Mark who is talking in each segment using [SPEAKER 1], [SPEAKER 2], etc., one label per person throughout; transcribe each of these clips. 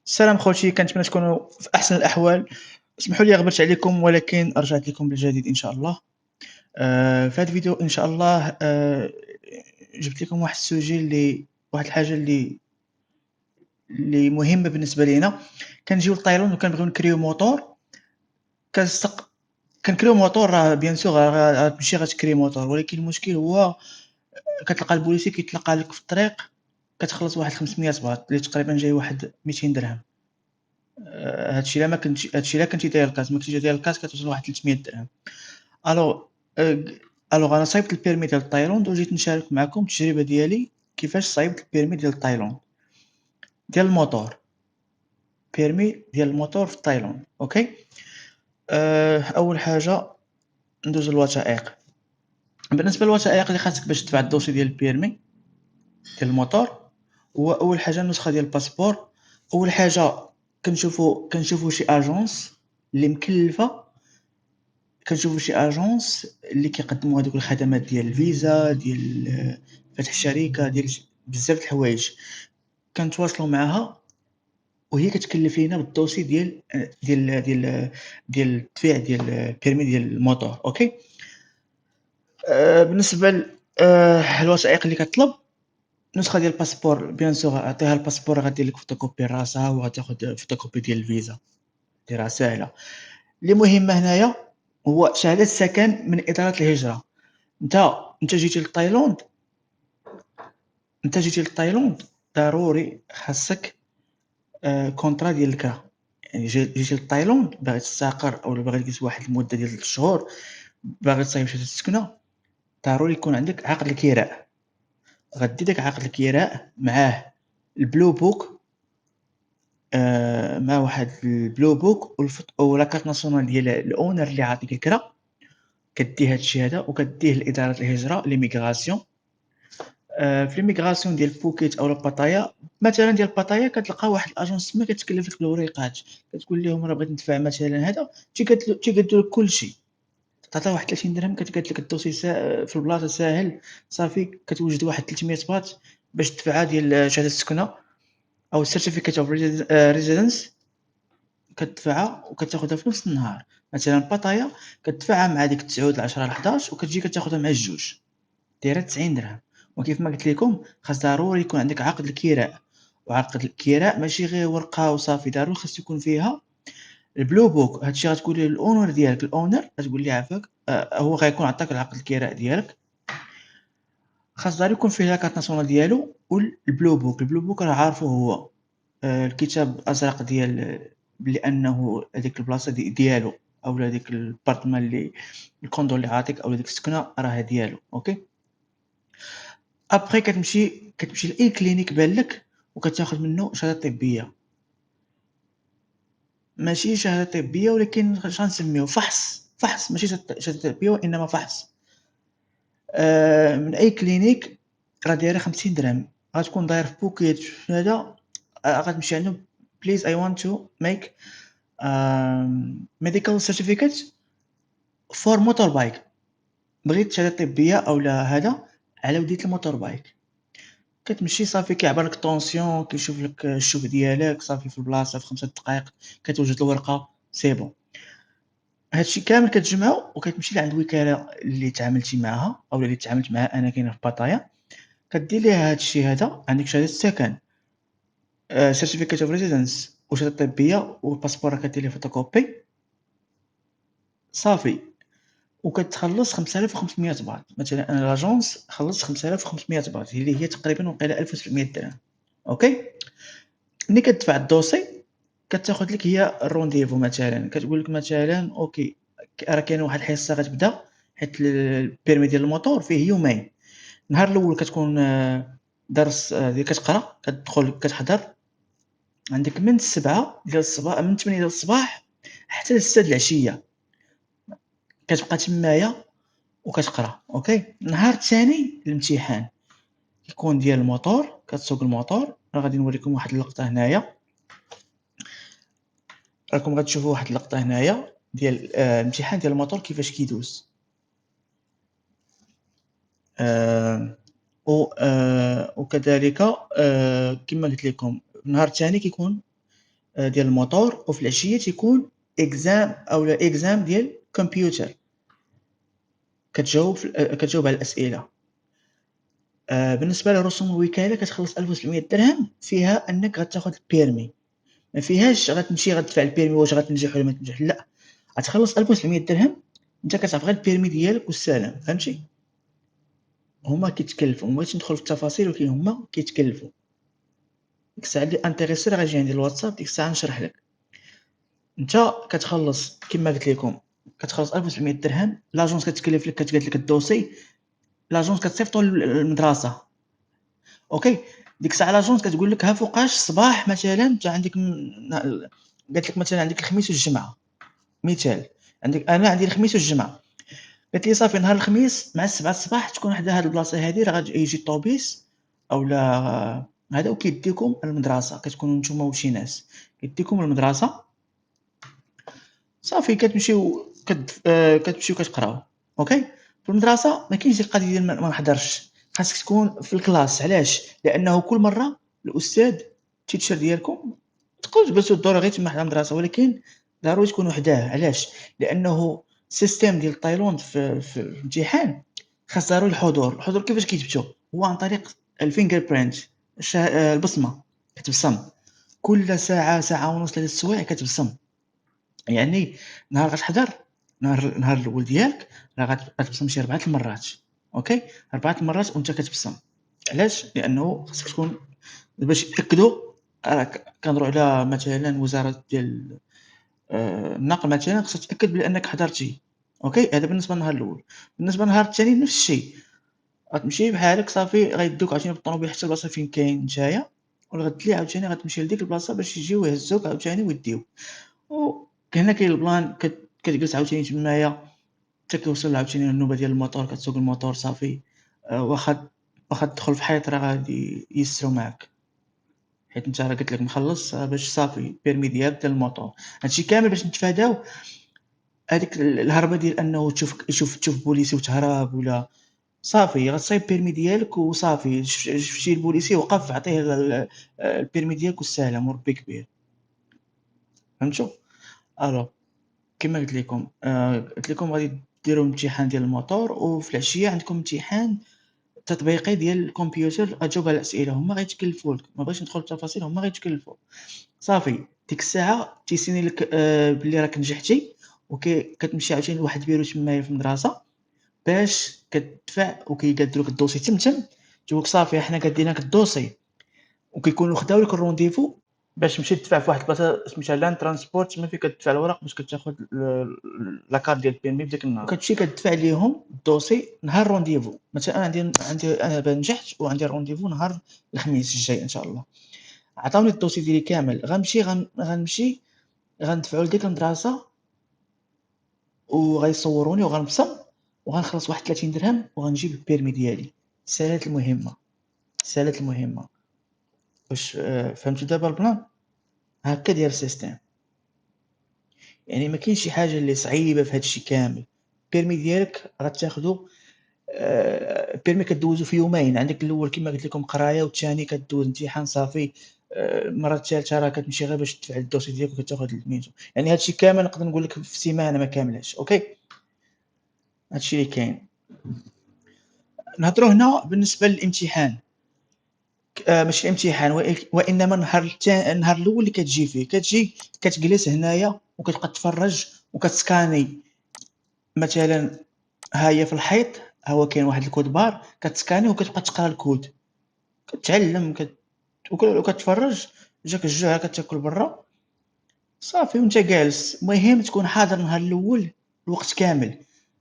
[SPEAKER 1] السلام خوتي، كنتمنى تكونوا في أحسن الأحوال. اسمحوا لي غبرت عليكم ولكن رجعت لكم بالجديد إن شاء الله. في هذا الفيديو إن شاء الله جبت لكم واحد السوجي واحد الحاجة اللي مهمة بالنسبة لينا. كنجيو لتايلاند وكنبغيو نكريو موتور. كنستق كنكريو موتور، راه بيان سور غتمشي غتكري موتور، ولكن المشكل هو كتلقى البوليسي كيتلقى لك في الطريق، كتخلص واحد 500 باط اللي تقريبا جاي واحد 200 درهم. هادشي إلا كنتي داير الكاس، ما كنتيش داير الكاس كتوصل لواحد 300 درهم. الوغ أنا صايبت البيرمي ديال تايلاند وجيت نشارك معاكم التجربة ديالي كيفاش صايبت البيرمي ديال تايلاند، ديال الموتور، بيرمي ديال الموتور في تايلاند. أوكي. أول حاجة ندوزو للوثائق. بالنسبة للوثائق اللي خاصك باش تدفع الدوسي ديال البيرمي ديال الموتور، هو أول حاجة النسخة ديال الباسبور. أول حاجة كنشوفو شي أجونس اللي مكلفة، كنشوفو شي أجونس اللي كيقدموا هادوك الخدمات ديال الفيزا، ديال فتح الشركة، ديال بزاف د الحوايج. كنتواصلوا معاها وهي كتكلف لينا بالدوسي ديال التدفيع ديال البيرمي ديال الموتور. أوكي. بالنسبة الوثائق اللي كتطلب، نسخة ديال الباسبور بيان سور غتعطيها الباسبور، غدير لك فوتوكوبي راسها وغتاخد فوتوكوبي ديال الفيزا، دي راه ساهلة. اللي مهمة هنايا هو شهادة السكن من إدارة الهجرة. أنت جيتي لتايلاند، ضروري خاصك كونطرا ديال الكرا. يعني جيتي لتايلاند باغي تستقر أو باغي تجلس واحد المدة ديال 3 شهور، باغي تصايب شهادة السكنة، ضروري يكون عندك عقد الكراء. غدي داك عقد الكراء معاه البلو بوك، مع واحد البلو بوك ولا كارت ناسيونال ديال الأونر اللي عاطيك الكرا. كدي هاد الشي هذا وكديه لإدارة الهجرة ليميغراسيون. في ليميغراسيون ديال بوكيت أولا باتايا، مثلًا ديال باتايا كتلقى واحد الأجونس تما كتكلف لك بالوريقات، كتقول ليهم راه بغيت ندفع مثلًا هذا، تيقادو لك كلشي، تعطي واحد 30 درهم كتقاد لك الدوسي في البلاصة ساهل. صافي كتوجد واحد 300 باط باش تدفعها ديال شهادة السكنة أو certificate of residence، كتدفعها وكتاخدها في نفس النهار. مثلًا باتايا كتدفعها مع ديك 9 ل10 ل11 وكتجي كتاخدها مع الجوج، دايرة 90 درهم. وكيف ما قلت لكم خاص ضروري يكون عندك عقد الكراء، وعقد الكراء ماشي غير ورقة وصافي، ضروري خاص يكون فيها البلو بوك. هادشي غتقول ليه للأونر ديالك، الأونر غتقول ليه عافاك هو غيكون عطاك العقد الكراء ديالك، خاص ضروري يكون فيه لا كارت ناسيونال ديالو والبلو بوك. البلو بوك راه عارفو هو الكتاب الأزرق ديال بلي أنه هاديك البلاصة ديالو، أولا ديك البارتمان اللي الكوندو اللي عاطيك أولا ديك السكنة راها ديالو. أوكي. ابخي كتمشي لأي كلينيك بان لك وكتاخد منه شهادة طبية، ماشي شهادة طبية ولكن اش غنسميوه فحص ماشي شهادة طبية وإنما فحص. من أي كلينيك راه دايرة 50 درهم. غتكون داير في بوكيت في هذا، غتمشي عندهم please I want to make medical certificate for motorbike. بغيت شهادة طبية أولا هذا على ودية الموتور بايك. كتمشي صافي كيعبر لك الطونسيون، كيشوف لك الشوف ديالك صافي في البلاصة في 5 دقايق كتوجد الورقة سي بون. هادشي كامل كتجمعو وكتمشي لعند الوكالة اللي تعاملتي معاها أولا اللي تعاملت معاها أنا كاينة في باتايا، كدير ليها هادشي هذا. عندك شهادة السكن، certificate of residence وشهادة طبية والباسبور راه كدير ليه فوتوكوبي، صافي. وكتخلّص 5500 باط. مثلًا أنا لاجونس خلّصت 5500 باط اللي هي تقريبًا واقيلا 1700 درهم. أوكي. ملي كتدفع الدوسي كتاخد لك هي الرونديفو، مثلًا كتقول لك مثلًا أوكي راه كاينة واحد الحصة غتبدا، حيت البيرمي ديال الموتور فيه يومين. النهار الأول كتكون درس اللي كتقرا، كتدخل كتحضر، عندك من 7 ديال الصباح من 8 ديال الصباح حتى ل6 د العشية كتبقى تمايا وكتقرا. أوكي. النهار الثاني الامتحان كيكون ديال الموتور، كتسوق الموتور. راه غادي نوريكم واحد اللقطة هنايا، راكم غتشوفوا واحد اللقطة هنايا ديال الامتحان ديال الموتور كيفاش كيدوز. وكذلك كما قلت لكم النهار الثاني كيكون ديال الموتور، وفي العشية تيكون إكزام أولا إكزام ديال كمبيوتر كتجاوب على الأسئلة. بالنسبة لرسوم الوكالة كتخلص 1700 درهم، فيها أنك غتاخد البيرمي، ما فيهاش غتمشي غتدفع البيرمي واش غتنجح ولا ما تنجحش، لأ، غتخلص 1700 درهم، نتا كتعرف غير البيرمي ديالك والسلام، فهمتي؟ هما كيتكلفوا، مبغيتش ندخل في التفاصيل ولكن هما كيتكلفوا. ديك الساعة اللي انتريسي راه غيجي عندي الواتساب، ديك الساعة نشرح لك. نتا كتخلص كما قلت لكم، كتخلص 1700 درهم، لاجونس كتكلف لك كتقاد لك الدوسي، لاجونس كتصيفطو للمدرسة، اوكي. ديك الساعة لاجونس كتقول لك ها فوقاش الصباح مثلا انت عندك قالت لك مثلا عندك الخميس والجمعة، مثال عندك انا عندي الخميس والجمعة، قالت لي صافي نهار الخميس مع 7 الصباح تكون حدا هاد البلاصة هادي، راه غادي يجي الطوبيس اولا هذا وكيديكم المدرسة، كتكونوا نتوما وشي ناس كيديكم المدرسة، صافي كتمشيو كتمشيو كتقراو، اوكي. في المدرسة ما كاينش ديك القضية ديال ما نحضرش، خاصك تكون في الكلاس، علاش؟ لأنه كل مرة الأستاذ التيتشر ديالكم تقدروا تجلسوا الدور غير تما حدا المدرسة، ولكن ضروري تكونوا حداه، علاش؟ لأنه السيستيم ديال التايلوند في الامتحان خاص ضروري الحضور كيفاش كيتبتو؟ هو عن طريق الفينجر برينت، البصمة، كتبصم كل ساعة ساعة ونص 3 سوايع كتبصم، يعني نهار غتحضر نهار الأول ديالك راه غتبصم شي 4 المرات، أوكي، 4 المرات وأنت كتبصم، علاش؟ لأنه خاصك تكون باش يتأكدوا، راه كنهضروا على مثلًا وزارة ديال النقل مثلًا، خاصك تتأكد بأنك حضرتي، أوكي، هذا بالنسبة للنهار الأول. بالنسبة للنهار الثاني نفس الشيء، غتمشي بحالك صافي غيدوك عاوتاني بالطونوبيل حتى البلاصة فين كاين نتايا، والغد اللي عاوتاني غتمشي لديك البلاصة باش يجيو يهزوك عاوتاني ويديوك. هنا كاين البلان كتجلس عاوتاني تمايا حتى كيوصل عاوتاني النوبة ديال الموطور، كتسوق الموطور صافي، واخا تدخل في الحيط راه غادي يسرو معاك، حيت نتا راه قلت لك مخلص باش صافي البيرمي ديالك ديال الموطور. هادشي كامل باش نتفاداو هاديك الهربة ديال أنه تشوف بوليسي وتهرب، ولا صافي غتصايب البيرمي ديالك وصافي، شفتي البوليسي وقف عطيه البيرمي ديالك والسلام وربي كبير، فهمتوا؟ ألوغ كما قلت لكم غادي ديروا الامتحان ديال الموتور، وفي العشية عندكم امتحان تطبيقي ديال الكمبيوتر غتجاوب على الأسئلة، هما غيتكلفوا لك، ما بغيتش ندخل في التفاصيل، هما غيتكلفوا، صافي ديك الساعة تيسيني لك بلي راك نجحتي، كتمشي عاوتاني لواحد البيرو تمايا في المدرسة باش كتدفع، وكيقادو لك الدوسي تمتم، تيقول لك صافي حنا قادين لك الدوسي، وكيكونوا خداو لك الرونديفو باش تمشي تدفع في واحد البلاصة سميتها لان ترانسبورت، تما فين كتدفع الوراق باش كتاخد لاكارت ديال البيرمي في ديك النهار، وكتمشي كتدفع ليهم الدوسي نهار الرونديفو، مثلا أنا عندي أنا دابا نجحت وعندي الرونديفو نهار الخميس الجاي إن شاء الله، عطاوني الدوسي ديالي كامل، غنمشي غندفعو لديك المدرسة وغيصوروني وغنبصم وغنخلص واحد 30 درهم وغنجيب البيرمي ديالي. سالات المهمة، سالات المهمة، واش فهمتوا دابا البلان؟ هكا داير السيستيم، يعني ما كاينش شي حاجة اللي صعيبة في هادشي كامل. البيرمي ديالك غتاخدو البيرمي كدوزو في يومين، عندك الأول كما قلت لكم قراية، والثاني كدوز امتحان صافي، المرة الثالثة راه كتمشي غير باش تدفع الدوسي ديالك وكتاخد سميتو، يعني هادشي كامل نقدر نقول لك في سيمانة ما كاملاش، أوكي، هادشي اللي كاين. نهضروا هنا بالنسبة للامتحان، ماشي الامتحان وإنما النهار الأول اللي كتجي فيه، كتجلس هنايا وكتبقى تفرج وكتسكاني، مثلا ها هي في الحيط ها هو كاين واحد الكود بار، كتسكاني وكتبقى تقرا الكود، كتعلم وكتفرج، جاك الجوع كتاكل برا صافي وانت جالس. المهم تكون حاضر النهار الاول الوقت كامل،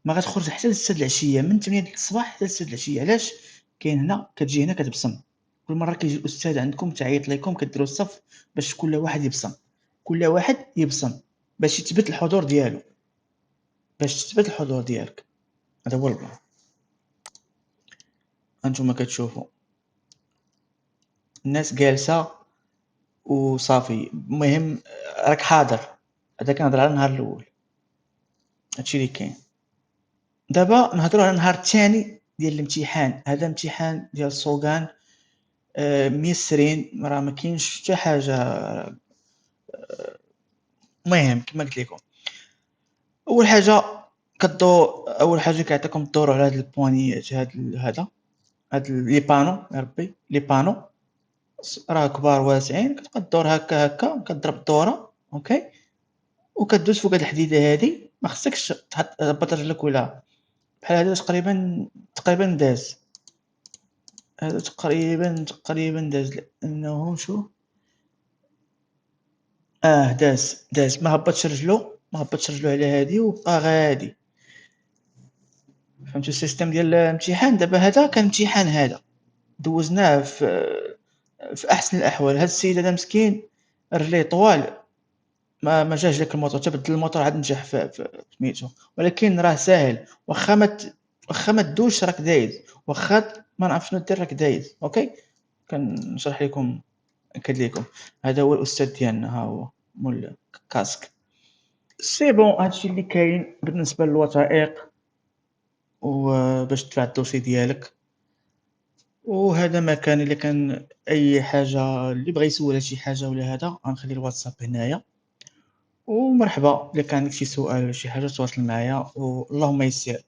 [SPEAKER 1] ما غتخرج حتى ل6 العشيه، من 8 الصباح حتى ل6 العشيه، علاش؟ كاين هنا كتجي هنا كتبصم، كل مره كيجي الاستاذ عندكم تعيط لكم كديروا الصف باش كل واحد يبصم، كل واحد يبصم باش يثبت الحضور ديالو، باش تثبت الحضور ديالك، هذا هو البلان. هانتوما كتشوفوا الناس جالسه وصافي، المهم راك حاضر، هذا كنهضر على النهار الاول، هادشي اللي كاين. دابا نهضروا على النهار الثاني ديال الامتحان، هذا امتحان ديال الصوغان، ميسرين، راه ما كاينش حتى حاجه المهم كما قلت لكم، اول حاجه اول حاجه كيعطيكم الدور على هاد البوانيات، هاد لي بانو يا ربي لي بانو راه كبار واسعين، كتبقى الدور هكا كضرب الدوره اوكي، وكدوز فوق هاد الحديده هادي، ما خصكش تهبط رجلك ولا بحال هذا تقريبا داز، هذا تقريبا داز لانه شوف داز ما هبطش رجلو على هادي وبقى غادي. فهمتوا السيستم ديال الامتحان؟ دابا هذا كان امتحان، هذا دوزناه في احسن الاحوال. هاد السيد هذا مسكين رجليه طوال، ما جاش داك الموتور، تبدل الموتور عاد نجح في سميتو، ولكن راه ساهل. واخا ما تدوش راك دايز، واخا ما نعرف شنو دير راك دايز اوكي. كنشرح لكم نأكد لكم، هذا هو الاستاذ ديالنا، ها هو مول كاسك. سي بون، هادشي اللي كاين بالنسبه للوثائق وباش تدفع الدوسي ديالك. وهذا ما كان. الا كان اي حاجه اللي بغى يسول شي حاجه ولا هذا، غنخلي الواتساب هنايا، ومرحبا الا كان عندك شي سؤال ولا شي حاجه تواصل معايا، واللهم يسر.